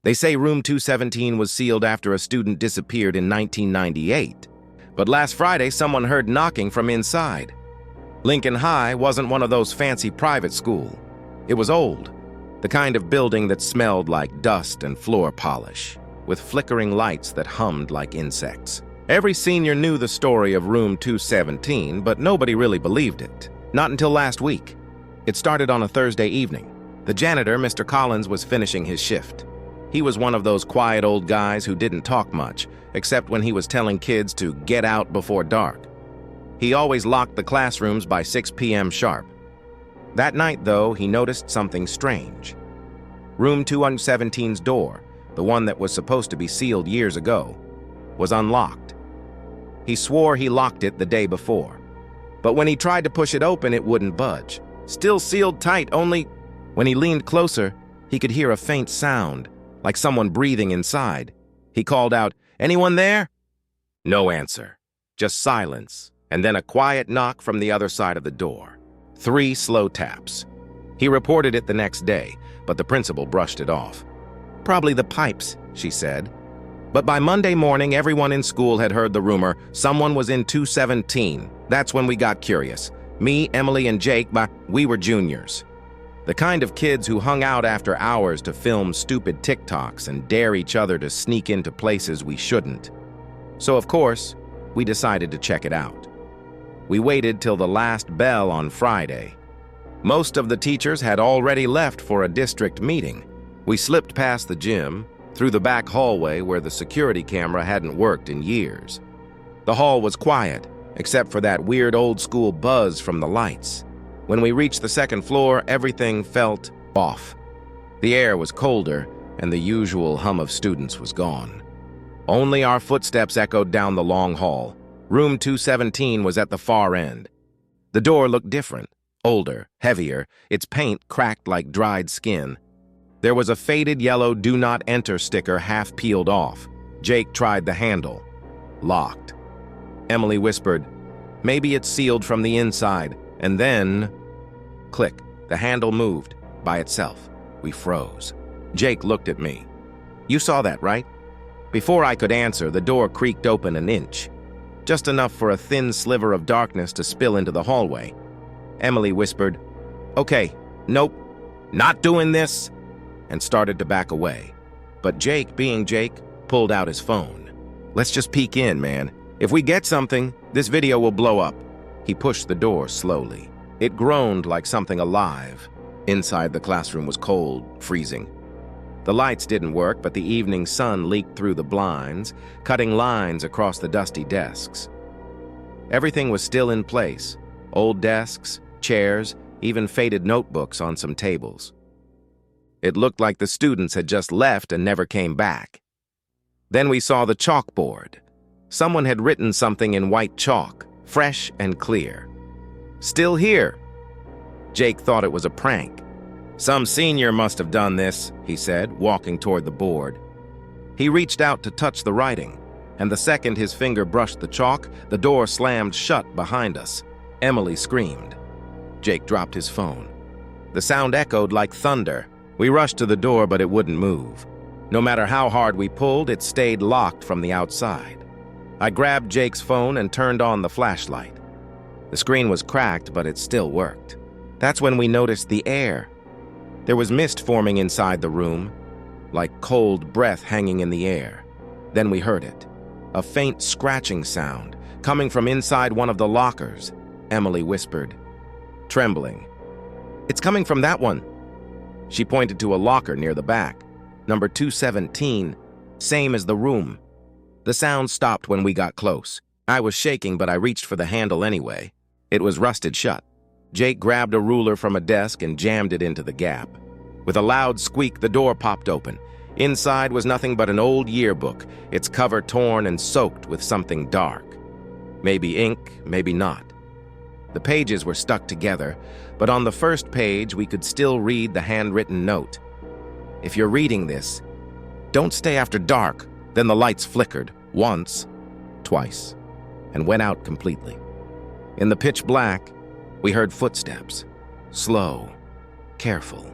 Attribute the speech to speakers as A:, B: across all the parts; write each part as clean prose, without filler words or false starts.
A: They say room 217 was sealed after a student disappeared in 1998. But last Friday, someone heard knocking from inside. Lincoln High wasn't one of those fancy private schools. It was old, the kind of building that smelled like dust and floor polish, with flickering lights that hummed like insects. Every senior knew the story of room 217, but nobody really believed it. Not until last week. It started on a Thursday evening. The janitor, Mr. Collins, was finishing his shift. He was one of those quiet old guys who didn't talk much, except when he was telling kids to get out before dark. He always locked the classrooms by 6 p.m. sharp. That night, though, he noticed something strange. Room 217's door, the one that was supposed to be sealed years ago, was unlocked. He swore he locked it the day before. But when he tried to push it open, it wouldn't budge. Still sealed tight, only when he leaned closer, he could hear a faint sound, like someone breathing inside. He called out, "Anyone there?" No answer, just silence, and then a quiet knock from the other side of the door. 3 slow taps. He reported it the next day, but the principal brushed it off. "Probably the pipes," she said. But by Monday morning, everyone in school had heard the rumor someone was in 217. That's when we got curious. Me, Emily, and Jake, we were juniors. The kind of kids who hung out after hours to film stupid TikToks and dare each other to sneak into places we shouldn't. So, of course, we decided to check it out. We waited till the last bell on Friday. Most of the teachers had already left for a district meeting. We slipped past the gym, through the back hallway where the security camera hadn't worked in years. The hall was quiet, except for that weird old-school buzz from the lights. When we reached the second floor, everything felt off. The air was colder, and the usual hum of students was gone. Only our footsteps echoed down the long hall. Room 217 was at the far end. The door looked different, older, heavier, its paint cracked like dried skin. There was a faded yellow "Do Not Enter" sticker half peeled off. Jake tried the handle. Locked. Emily whispered, "Maybe it's sealed from the inside." And then, click, the handle moved by itself. We froze. Jake looked at me. "You saw that, right?" Before I could answer, the door creaked open an inch, just enough for a thin sliver of darkness to spill into the hallway. Emily whispered, "Okay, nope, not doing this," and started to back away. But Jake, being Jake, pulled out his phone. "Let's just peek in, man. If we get something, this video will blow up." He pushed the door slowly. It groaned like something alive. Inside, the classroom was cold, freezing. The lights didn't work, but the evening sun leaked through the blinds, cutting lines across the dusty desks. Everything was still in place. Old desks, chairs, even faded notebooks on some tables. It looked like the students had just left and never came back. Then we saw the chalkboard. Someone had written something in white chalk, fresh and clear. "Still here." Jake thought it was a prank. "Some senior must have done this," he said, walking toward the board. He reached out to touch the writing, and the second his finger brushed the chalk, the door slammed shut behind us. Emily screamed. Jake dropped his phone. The sound echoed like thunder. We rushed to the door, but it wouldn't move. No matter how hard we pulled, it stayed locked from the outside. I grabbed Jake's phone and turned on the flashlight. The screen was cracked, but it still worked. That's when we noticed the air. There was mist forming inside the room, like cold breath hanging in the air. Then we heard it, a faint scratching sound coming from inside one of the lockers. Emily whispered, trembling, "It's coming from that one." She pointed to a locker near the back. Number 217, same as the room. The sound stopped when we got close. I was shaking, but I reached for the handle anyway. It was rusted shut. Jake grabbed a ruler from a desk and jammed it into the gap. With a loud squeak, the door popped open. Inside was nothing but an old yearbook, its cover torn and soaked with something dark. Maybe ink, maybe not. The pages were stuck together, but on the first page we could still read the handwritten note. "If you're reading this, don't stay after dark." Then the lights flickered, once, twice, and went out completely. In the pitch black, we heard footsteps, slow, careful.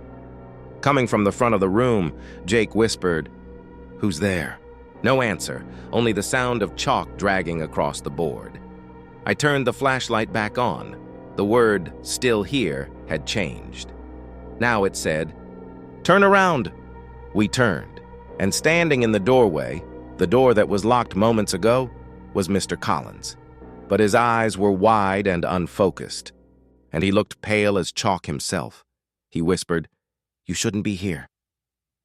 A: Coming from the front of the room, Jake whispered, Who's there? No answer, only the sound of chalk dragging across the board. I turned the flashlight back on. The word, "still here," had changed. Now it said, "Turn around." We turned, and standing in the doorway, the door that was locked moments ago, was Mr. Collins. But his eyes were wide and unfocused, and he looked pale as chalk himself. He whispered, "You shouldn't be here."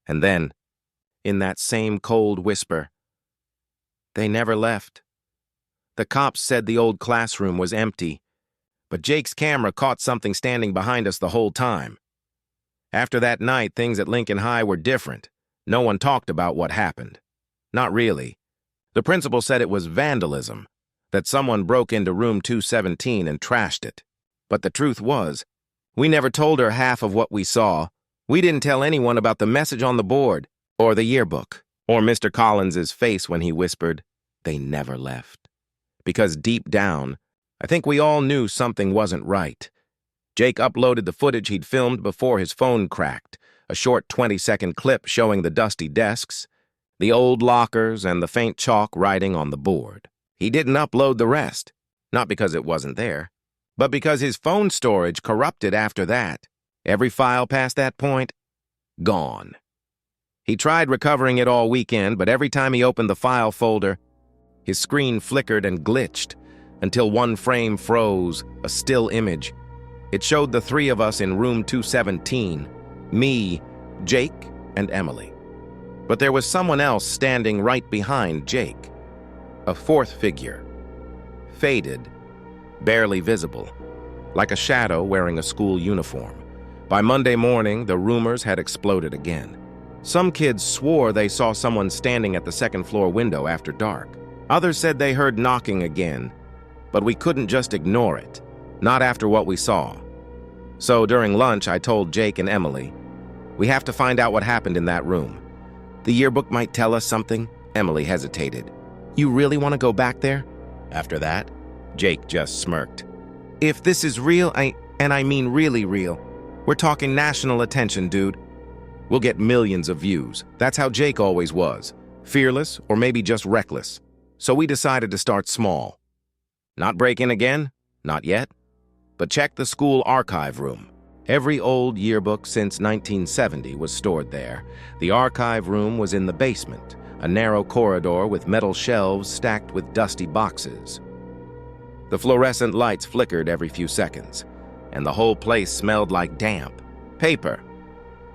A: And then, in that same cold whisper, "They never left." The cops said the old classroom was empty, but Jake's camera caught something standing behind us the whole time. After that night, things at Lincoln High were different. No one talked about what happened. Not really. The principal said it was vandalism, that someone broke into room 217 and trashed it. But the truth was, we never told her half of what we saw. We didn't tell anyone about the message on the board, or the yearbook, or Mr. Collins's face when he whispered, "They never left." Because deep down, I think we all knew something wasn't right. Jake uploaded the footage he'd filmed before his phone cracked, a short 20-second clip showing the dusty desks, the old lockers, and the faint chalk writing on the board. He didn't upload the rest, not because it wasn't there, but because his phone storage corrupted after that. Every file past that point, gone. He tried recovering it all weekend, but every time he opened the file folder, his screen flickered and glitched until one frame froze, a still image. It showed the three of us in room 217, me, Jake, and Emily. But there was someone else standing right behind Jake. A fourth figure. Faded, barely visible, like a shadow wearing a school uniform. By Monday morning, the rumors had exploded again. Some kids swore they saw someone standing at the second-floor window after dark. Others said they heard knocking again, but we couldn't just ignore it, not after what we saw. So during lunch, I told Jake and Emily, "We have to find out what happened in that room. The yearbook might tell us something." Emily hesitated. "You really want to go back there?" After that, Jake just smirked. "If this is real, and I mean really real, we're talking national attention, dude. We'll get millions of views." That's how Jake always was, fearless or maybe just reckless. So we decided to start small. Not break in again? Not yet. But check the school archive room. Every old yearbook since 1970 was stored there. The archive room was in the basement, a narrow corridor with metal shelves stacked with dusty boxes. The fluorescent lights flickered every few seconds, and the whole place smelled like damp paper.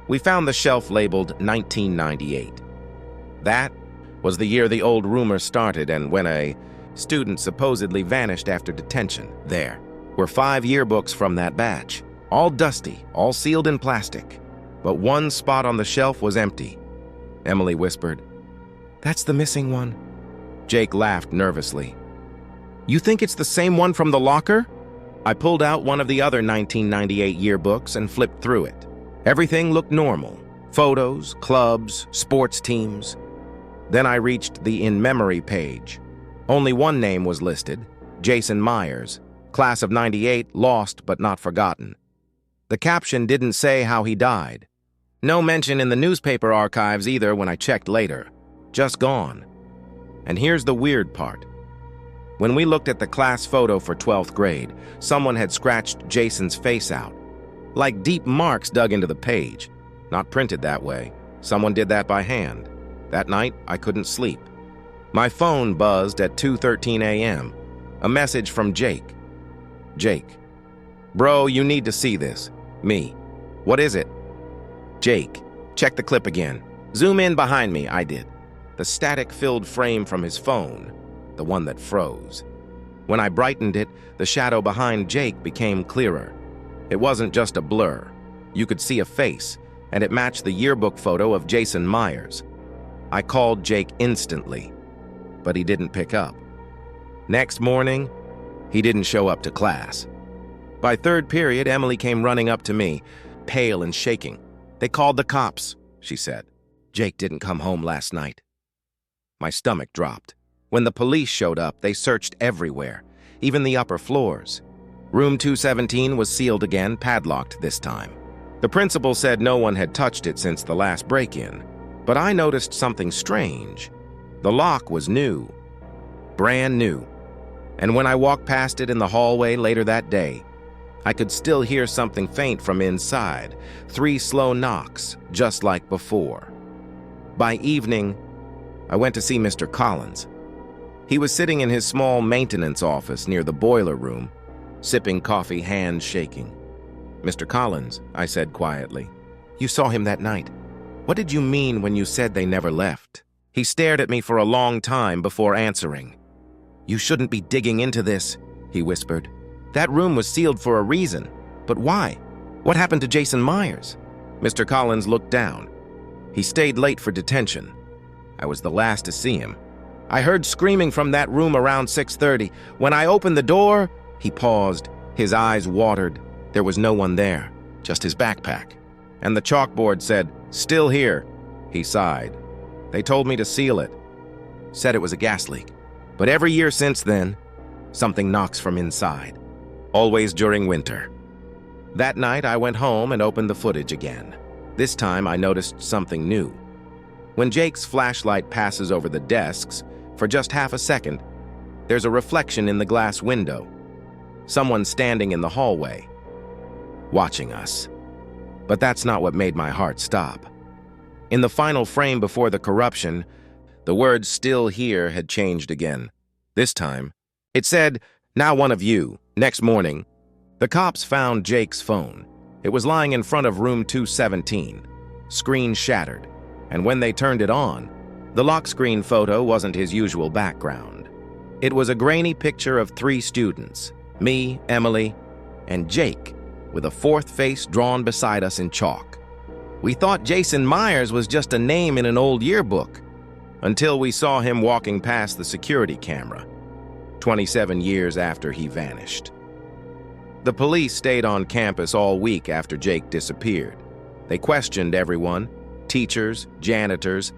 A: We found the shelf labeled 1998. That was the year the old rumor started and when a student supposedly vanished after detention. There were 5 yearbooks from that batch, all dusty, all sealed in plastic. But one spot on the shelf was empty. Emily whispered, "That's the missing one." Jake laughed nervously. "You think it's the same one from the locker?" I pulled out one of the other 1998 yearbooks and flipped through it. Everything looked normal. Photos, clubs, sports teams. Then I reached the In Memory page. Only one name was listed, Jason Myers, class of 98, lost but not forgotten. The caption didn't say how he died. No mention in the newspaper archives either when I checked later. Just gone. And here's the weird part. When we looked at the class photo for 12th grade, someone had scratched Jason's face out. Like deep marks dug into the page. Not printed that way. Someone did that by hand. That night, I couldn't sleep. My phone buzzed at 2:13 a.m. A message from Jake. Jake. "Bro, you need to see this." Me. "What is it?" Jake. "Check the clip again." "Zoom in behind me." I did. The static-filled frame from his phone, the one that froze. When I brightened it, the shadow behind Jake became clearer. It wasn't just a blur. You could see a face, and it matched the yearbook photo of Jason Myers. I called Jake instantly, but he didn't pick up. Next morning, he didn't show up to class. By third period, Emily came running up to me, pale and shaking. "They called the cops," she said. "Jake didn't come home last night." My stomach dropped. When the police showed up, they searched everywhere, even the upper floors. Room 217 was sealed again, padlocked this time. The principal said no one had touched it since the last break-in. But I noticed something strange. The lock was new, brand new. And when I walked past it in the hallway later that day, I could still hear something faint from inside, 3 slow knocks, just like before. By evening, I went to see Mr. Collins. He was sitting in his small maintenance office near the boiler room, sipping coffee, hands shaking. "Mr. Collins," I said quietly, "you saw him that night. What did you mean when you said they never left?" He stared at me for a long time before answering. "You shouldn't be digging into this," he whispered. "That room was sealed for a reason. But why? What happened to Jason Myers?" Mr. Collins looked down. "He stayed late for detention. I was the last to see him. I heard screaming from that room around 6:30. When I opened the door," he paused, his eyes watered. There was no one there, just his backpack. And the chalkboard said, "Still here." He sighed. "They told me to seal it. Said it was a gas leak. But every year since then, something knocks from inside. Always during winter." That night, I went home and opened the footage again. This time, I noticed something new. When Jake's flashlight passes over the desks, for just half a second, there's a reflection in the glass window. Someone standing in the hallway, watching us. But that's not what made my heart stop. In the final frame before the corruption, the word "still here" had changed again. This time, it said, "Now one of you." Next morning, the cops found Jake's phone. It was lying in front of room 217, screen shattered, and when they turned it on, the lock screen photo wasn't his usual background. It was a grainy picture of 3 students, me, Emily, and Jake, with a 4th face drawn beside us in chalk. We thought Jason Myers was just a name in an old yearbook, until we saw him walking past the security camera, 27 years after he vanished. The police stayed on campus all week after Jake disappeared. They questioned everyone, teachers, janitors,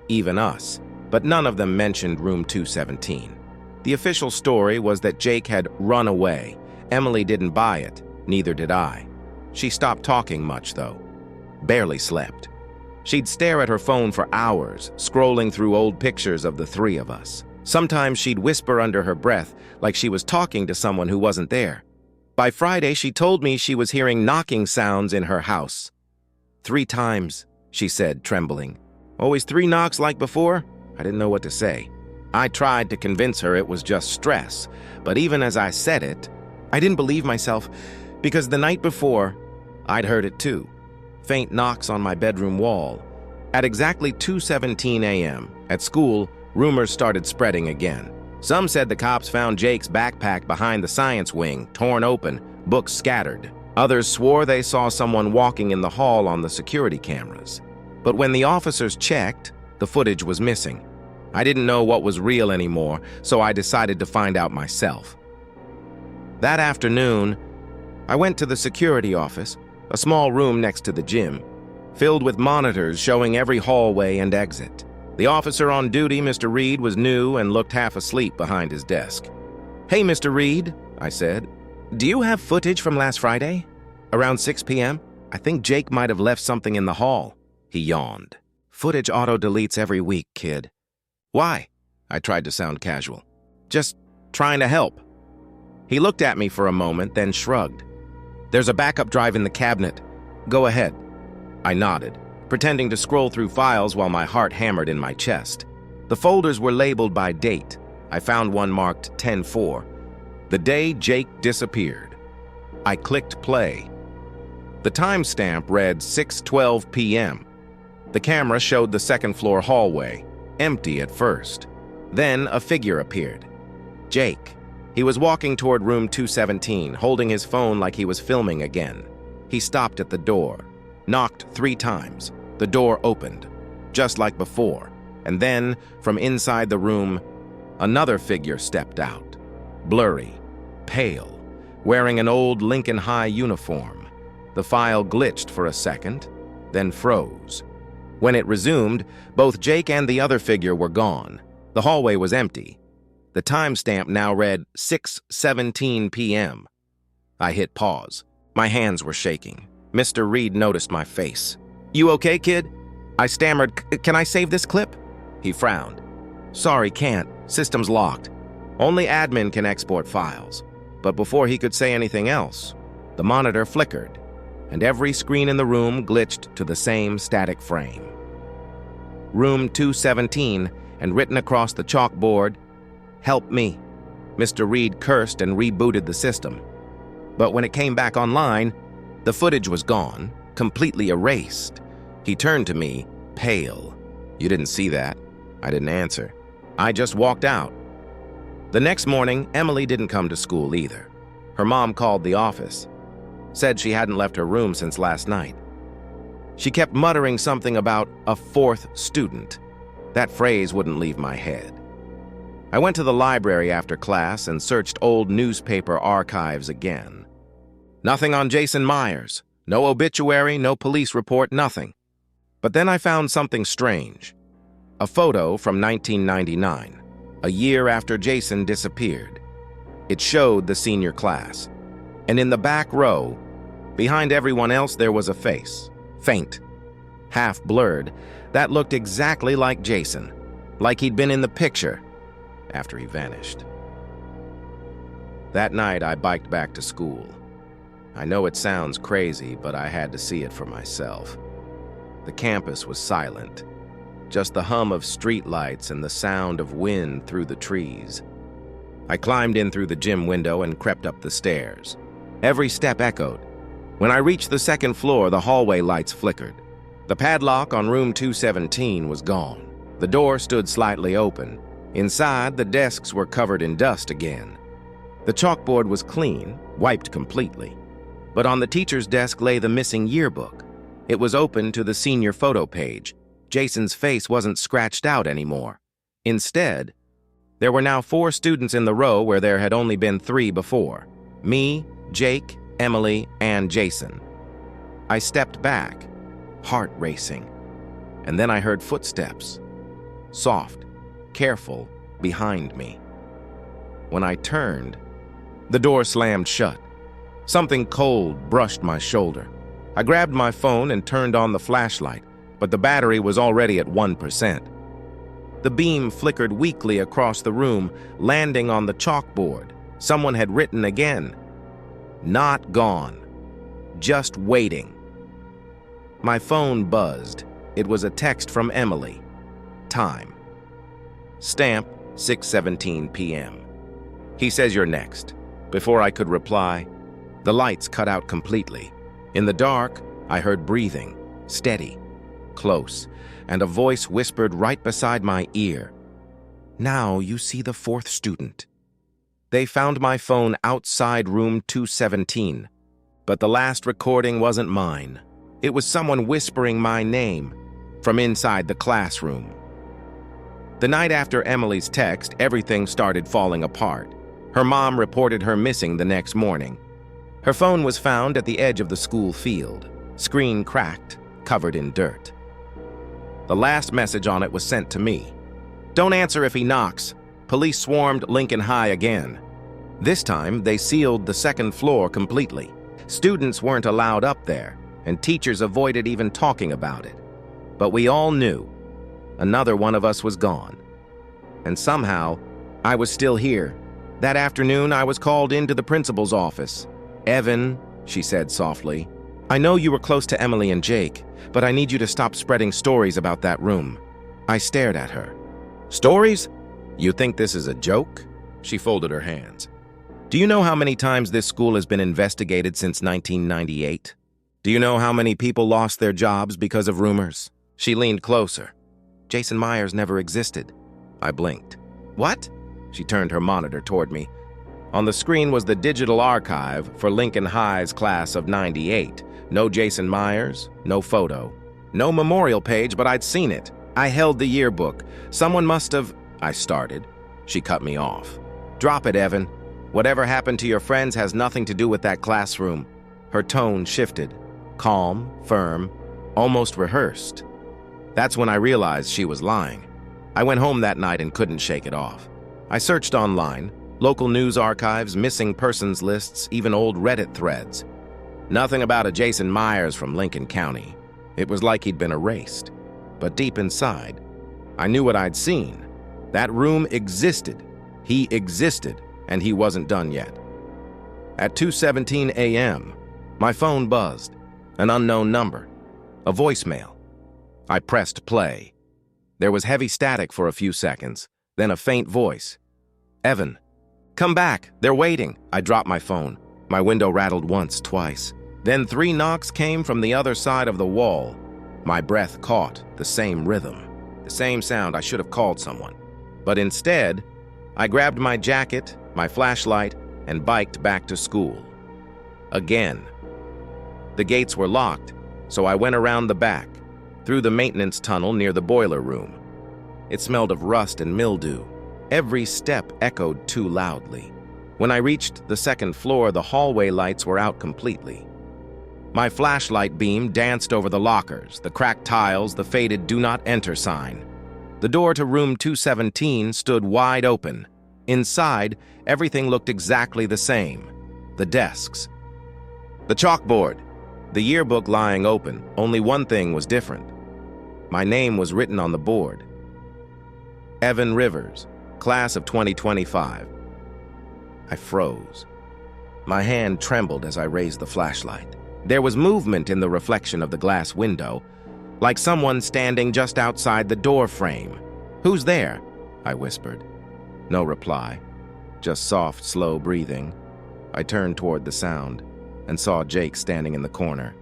A: even us, but none of them mentioned room 217. The official story was that Jake had run away. Emily didn't buy it, neither did I. She stopped talking much, though. Barely slept. She'd stare at her phone for hours, scrolling through old pictures of the 3 of us. Sometimes she'd whisper under her breath, like she was talking to someone who wasn't there. By Friday, she told me she was hearing knocking sounds in her house. 3 times, she said, trembling. "Always 3 knocks like before?" I didn't know what to say. I tried to convince her it was just stress, but even as I said it, I didn't believe myself, because the night before, I'd heard it too. Faint knocks on my bedroom wall. At exactly 2:17 a.m., at school, rumors started spreading again. Some said the cops found Jake's backpack behind the science wing, torn open, books scattered. Others swore they saw someone walking in the hall on the security cameras. But when the officers checked, the footage was missing. I didn't know what was real anymore, so I decided to find out myself. That afternoon, I went to the security office, a small room next to the gym, filled with monitors showing every hallway and exit. The officer on duty, Mr. Reed, was new and looked half asleep behind his desk. "Hey, Mr. Reed," I said, "do you have footage from last Friday? Around 6 p.m.? I think Jake might have left something in the hall." He yawned. "Footage auto-deletes every week, kid." "Why?" I tried to sound casual. "Just trying to help." He looked at me for a moment, then shrugged. "There's a backup drive in the cabinet. Go ahead." I nodded, pretending to scroll through files while my heart hammered in my chest. The folders were labeled by date. I found one marked 10/4, the day Jake disappeared. I clicked play. The timestamp read 6:12 p.m. The camera showed the second-floor hallway, empty at first. Then a figure appeared. Jake. He was walking toward room 217, holding his phone like he was filming again. He stopped at the door, knocked 3 times. The door opened, just like before, and then, from inside the room, another figure stepped out. Blurry, pale, wearing an old Lincoln High uniform. The file glitched for a second, then froze. When it resumed, both Jake and the other figure were gone. The hallway was empty. The timestamp now read 6:17 p.m. I hit pause. My hands were shaking. Mr. Reed noticed my face. "You okay, kid?" I stammered, "Can I save this clip?" He frowned. "Sorry, can't. System's locked. Only admin can export files." But before he could say anything else, the monitor flickered, and every screen in the room glitched to the same static frame. Room 217, and written across the chalkboard, "Help me." Mr. Reed cursed and rebooted the system. But when it came back online, the footage was gone, completely erased. He turned to me, pale. "You didn't see that?" I didn't answer. I just walked out. The next morning, Emily didn't come to school either. Her mom called the office, said she hadn't left her room since last night. She kept muttering something about a fourth student. That phrase wouldn't leave my head. I went to the library after class and searched old newspaper archives again. Nothing on Jason Myers. No obituary, no police report, nothing. But then I found something strange. A photo from 1999, a year after Jason disappeared. It showed the senior class. And in the back row, behind everyone else, there was a face. Faint, half blurred, that looked exactly like Jason, like he'd been in the picture after he vanished. That night, I biked back to school. I know it sounds crazy, but I had to see it for myself. The campus was silent, just the hum of streetlights and the sound of wind through the trees. I climbed in through the gym window and crept up the stairs. Every step echoed. When I reached the second floor, the hallway lights flickered. The padlock on room 217 was gone. The door stood slightly open. Inside, the desks were covered in dust again. The chalkboard was clean, wiped completely. But on the teacher's desk lay the missing yearbook. It was open to the senior photo page. Jason's face wasn't scratched out anymore. Instead, there were now 4 students in the row where there had only been 3 before. Me, Jake, Emily, and Jason. I stepped back, heart racing, and then I heard footsteps. Soft, careful, behind me. When I turned, the door slammed shut. Something cold brushed my shoulder. I grabbed my phone and turned on the flashlight, but the battery was already at 1%. The beam flickered weakly across the room, landing on the chalkboard. Someone had written again. Not gone. Just waiting. My phone buzzed. It was a text from Emily. Time. Stamp, 6:17 p.m. He says you're next. Before I could reply, the lights cut out completely. In the dark, I heard breathing, steady, close, and a voice whispered right beside my ear. Now you see the 4th student. They found my phone outside room 217, but the last recording wasn't mine. It was someone whispering my name from inside the classroom. The night after Emily's text, everything started falling apart. Her mom reported her missing the next morning. Her phone was found at the edge of the school field, screen cracked, covered in dirt. The last message on it was sent to me. Don't answer if he knocks. Police swarmed Lincoln High again. This time, they sealed the second floor completely. Students weren't allowed up there, and teachers avoided even talking about it. But we all knew another one of us was gone. And somehow, I was still here. That afternoon, I was called into the principal's office. "Evan," she said softly, "I know you were close to Emily and Jake, but I need you to stop spreading stories about that room." I stared at her. "Stories? You think this is a joke?" She folded her hands. "Do you know how many times this school has been investigated since 1998? Do you know how many people lost their jobs because of rumors?" She leaned closer. "Jason Myers never existed." I blinked. "What?" She turned her monitor toward me. On the screen was the digital archive for Lincoln High's class of '98. No Jason Myers, no photo. No memorial page, but I'd seen it. I held the yearbook. Someone must have... I started. She cut me off. "Drop it, Evan. Whatever happened to your friends has nothing to do with that classroom." Her tone shifted. Calm, firm, almost rehearsed. That's when I realized she was lying. I went home that night and couldn't shake it off. I searched online, local news archives, missing persons lists, even old Reddit threads. Nothing about a Jason Myers from Lincoln County. It was like he'd been erased. But deep inside, I knew what I'd seen. That room existed. He existed, and he wasn't done yet. At 2:17 a.m., my phone buzzed. An unknown number. A voicemail. I pressed play. There was heavy static for a few seconds, then a faint voice. "Evan, come back, they're waiting." I dropped my phone. My window rattled once, twice. Then 3 knocks came from the other side of the wall. My breath caught the same rhythm, the same sound. I should have called someone. But instead, I grabbed my jacket, my flashlight, and biked back to school. Again. The gates were locked, so I went around the back, through the maintenance tunnel near the boiler room. It smelled of rust and mildew. Every step echoed too loudly. When I reached the second floor, the hallway lights were out completely. My flashlight beam danced over the lockers, the cracked tiles, the faded "Do Not Enter" sign. The door to room 217 stood wide open. Inside, everything looked exactly the same. The desks. The chalkboard. The yearbook lying open. Only one thing was different. My name was written on the board. Evan Rivers, class of 2025. I froze. My hand trembled as I raised the flashlight. There was movement in the reflection of the glass window, like someone standing just outside the door frame. "Who's there?" I whispered. No reply, just soft, slow breathing. I turned toward the sound and saw Jake standing in the corner.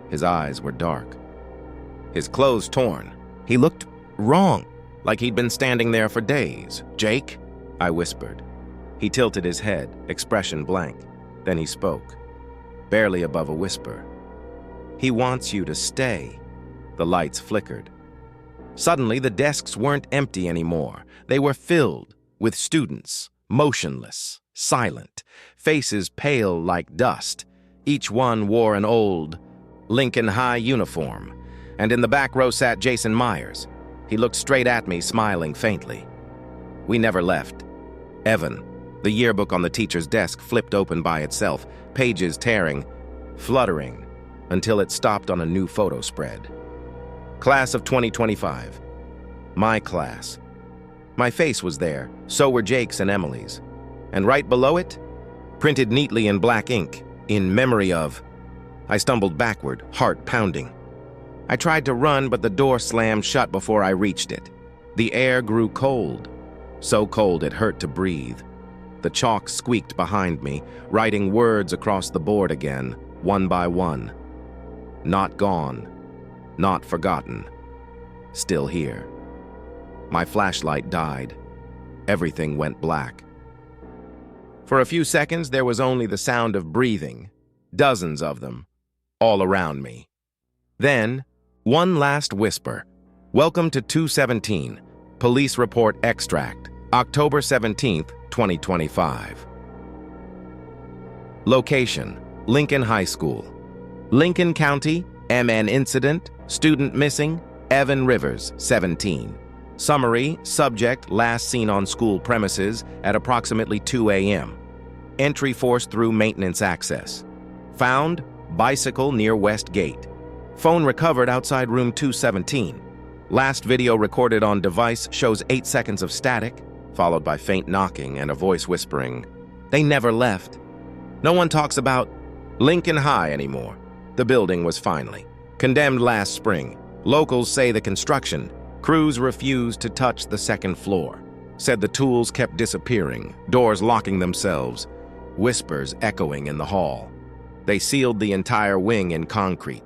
A: His eyes were dark. His clothes torn. He looked wrong, like he'd been standing there for days. "Jake?" I whispered. He tilted his head, expression blank. Then he spoke, barely above a whisper. "He wants you to stay." The lights flickered. Suddenly, the desks weren't empty anymore. They were filled with students, motionless, silent, faces pale like dust. Each one wore an old Lincoln High uniform, and in the back row sat Jason Myers. He looked straight at me, smiling faintly. We never left. Evan, the yearbook on the teacher's desk, flipped open by itself, pages tearing, fluttering, until it stopped on a new photo spread. Class of 2025. My class. My face was there, so were Jake's and Emily's. And right below it, printed neatly in black ink, "In memory of." I stumbled backward, heart pounding. I tried to run, but the door slammed shut before I reached it. The air grew cold, so cold it hurt to breathe. The chalk squeaked behind me, writing words across the board again, one by one. Not gone, not forgotten, still here. My flashlight died. Everything went black. For a few seconds, there was only the sound of breathing, dozens of them, all around me. Then, one last whisper. "Welcome to 217, Police Report Extract, October 17th, 2025. Location, Lincoln High School. Lincoln County, MN Incident, student missing, Evan Rivers, 17. Summary, subject last seen on school premises at approximately 2 a.m. Entry forced through maintenance access. Found, bicycle near West Gate. Phone recovered outside room 217. Last video recorded on device shows 8 seconds of static, followed by faint knocking and a voice whispering, "They never left." No one talks about Lincoln High anymore. The building was finally condemned last spring. Locals say the construction crews refused to touch the second floor. Said the tools kept disappearing, doors locking themselves, whispers echoing in the hall. They sealed the entire wing in concrete.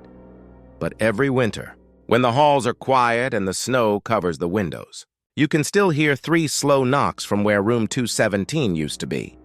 A: But every winter, when the halls are quiet and the snow covers the windows, you can still hear 3 slow knocks from where room 217 used to be.